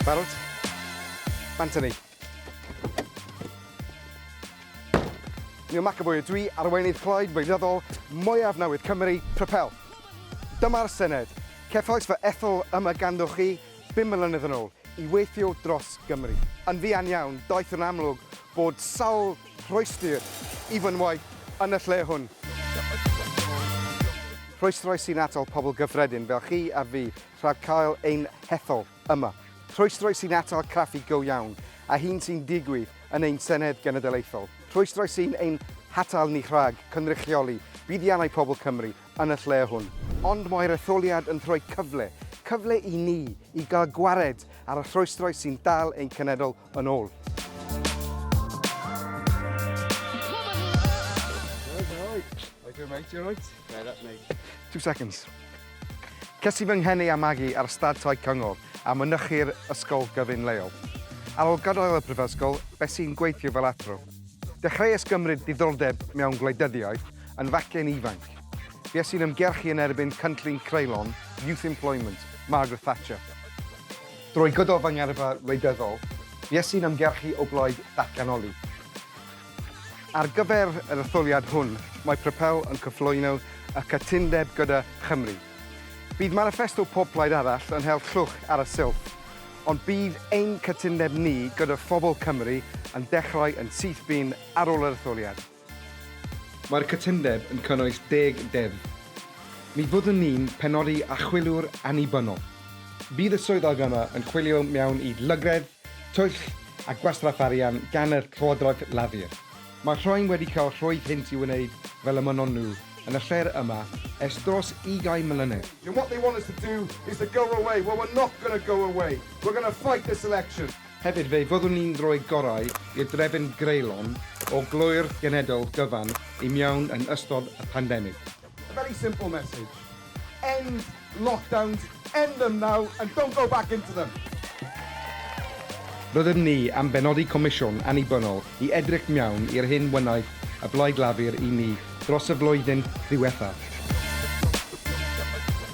Barod? Bant ni. Mae Mae Cymru dwi arweinydd Clyde wleidyddol mwyaf newydd Cymru, PROPEL. Dyma'r syned, ceffais fy ethol yma gandwch chi 5 mlynedd yn ôl I weithio dros Gymru. Yn fuan iawn, daeth yn amlwg bod sawl rhwystyr I fy nwaith yn y lle hwn. Rhwystrau sy'n atal pobl gyffredin fel chi a fi rhag cael ein hethol yma. Rhwystrau sy'n atal craffu go iawn a hyn sy'n digwydd yn ein Senedd Genedlaethol. Rhwystrau sy'n ein hatal ni rhag cynrychioli buddiannau pobl Cymru yn y lle hwn. Ond mae'r etholiad yn rhoi cyfle I ni I gael gwared ar y rhwystrau sy'n dal ein cenedl yn ôl. Mate, you alright? Yeah, that's me. 2 seconds. Ces I fy nghennu a magu ar ystad tai cyngor a mynychu'r ysgol gyfun leol. Ar ôl gadael y prifysgol, beth sy'n gweithio fel athro. Dechreuais gymryd diddordeb mewn gwleidyddiaeth yn facen ifanc. Fues i'n ymgyrchu yn erbyn cynllun Creulon, Youth Employment, Margaret Thatcher. Drwy gydol fy ngyrfa wleidyddol, fues i'n ymgyrchu o blaid datganoli. Ar gyfer yr etholiad hwn, mae PROPEL yn cyflwyno y cytundeb gyda Chymru. Bydd manifesto pob plaid arall yn hel llwch ar y silff, ond bydd ein cytundeb ni gyda phobl Cymru yn dechrau yn syth bin ar ôl yr etholiad. Mae'r cytundeb yn cynnwys 10 deddf. Mi fyddwn ni'n penodi a chwiliwr annibynnol. Bydd y swyddog yma yn chwilio mewn I lygredd, twll a gwastraff arian gan y llywodraeth laddir. Mae rhain wedi cael rhwydd hynt I wneud fel y mynon nhw yn y ller yma ers dros 20 mlynedd. And what they want us to do is to go away. Well, we're not going to go away. We're going to fight this election. Hefyd fe fyddwn ni'n rhoi gorau i'r drefn greulon o glwyr genedl gyfan I mewn yn ystod y pandemig. A very simple message. End lockdowns, end them now, and don't go back into them. Byddwn ni am benodi comisiwn annibynnol I edrych mewn i'r hyn wnaeth y blaid lafur I ni dros y flwyddyn ddiwethaf.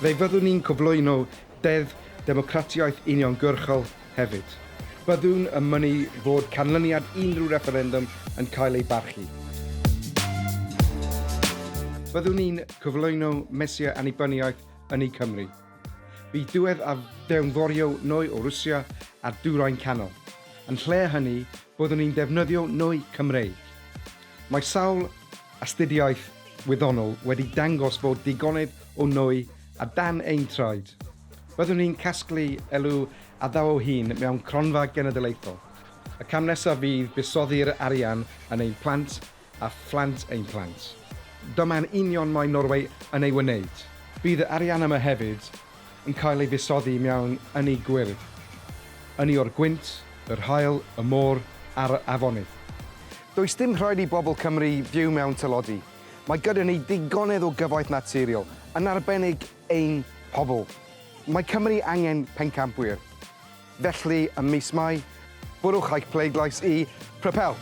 Fe fyddwn ni'n cyflwyno deddf democratiaeth uniongyrchol hefyd. Byddwn yn mynnu fod canlyniad unrhyw referendum yn cael ei barchu. Byddwn ni'n cyflwyno mesia annibyniaeth yn ei Cymru. Bydd diwedd a dewnforio nwy o Rwsia a dwyrain canol. Yn lle hynny, byddwn ni'n defnyddio nwy Cymreig. Mae sawl astudiaeth wyddonol wedi dangos bod digonedd o nwy a dan ein traed. Byddwn ni'n casglu elw a ddaw o hun mewn cronfa genedlaethol. Y cam nesaf fydd busoddi'r arian yn ein plant a phlant ein plant. Dyma'n union mae Norway yn ei wneud. Bydd y arian yma hefyd yn cael ei fusoddi mewn ynni gwyrdd. Ynni o'r gwynt, yr haul, y môr a'r afonydd. Does dim rhaid I bobl Cymru fyw mewn tlodi. Mae gyda ni ddigonedd o gyfoeth naturiol, yn arbennig ein pobl. Mae Cymru Angen Pencampwyr. Felly, ym mis Mai, bwrw'ch eich pleidlais I PROPEL.